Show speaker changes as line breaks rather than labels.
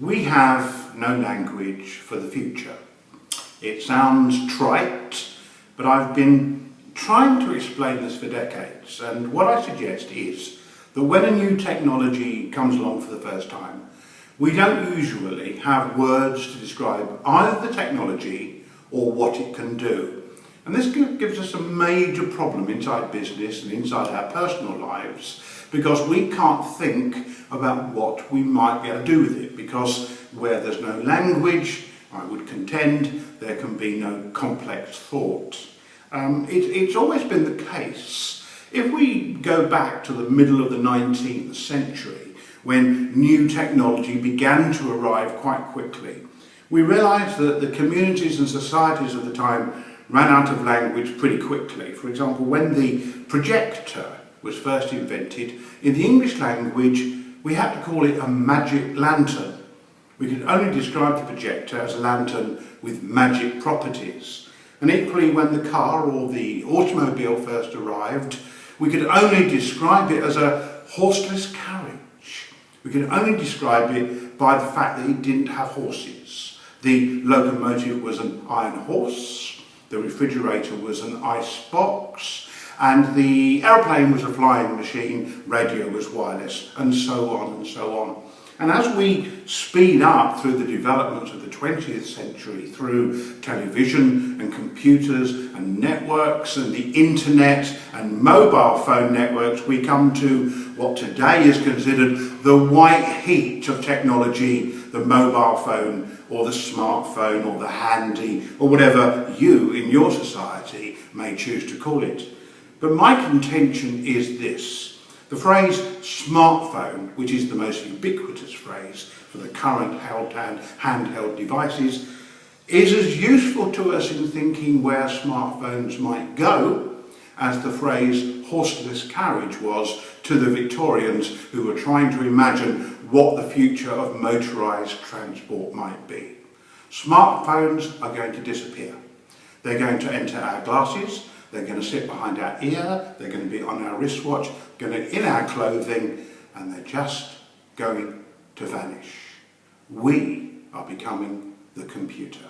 We have no language for the future. It sounds trite, but I've been trying to explain this for decades, and what I suggest is that when a new technology comes along for the first time, we don't usually have words to describe either the technology or what it can do. And this gives us a major problem inside business and inside our personal lives, because we can't think about what we might be able to do with it, because where there's no language, I would contend, there can be no complex thought. It's always been the case. If we go back to the middle of the 19th century, when new technology began to arrive quite quickly, we realised that the communities and societies of the time ran out of language pretty quickly. For example, when the projector was first invented, in the English language we had to call it a magic lantern. We could only describe the projector as a lantern with magic properties. And equally, when the car or the automobile first arrived, we could only describe it as a horseless carriage. We could only describe it by the fact that it didn't have horses. The locomotive was an iron horse, the refrigerator was an ice box, and the aeroplane was a flying machine, radio was wireless, and so on and so on. And as we speed up through the developments of the 20th century, through television and computers and networks and the internet and mobile phone networks, we come to what today is considered the white heat of technology, the mobile phone or the smartphone or the handy or whatever you in your society may choose to call it. But my contention is this. The phrase smartphone, which is the most ubiquitous phrase for the current handheld devices, is as useful to us in thinking where smartphones might go as the phrase horseless carriage was to the Victorians who were trying to imagine what the future of motorised transport might be. Smartphones are going to disappear. They're going to enter our glasses. They're going to sit behind our ear, they're going to be on our wristwatch, in our clothing, and they're just going to vanish. We are becoming the computer.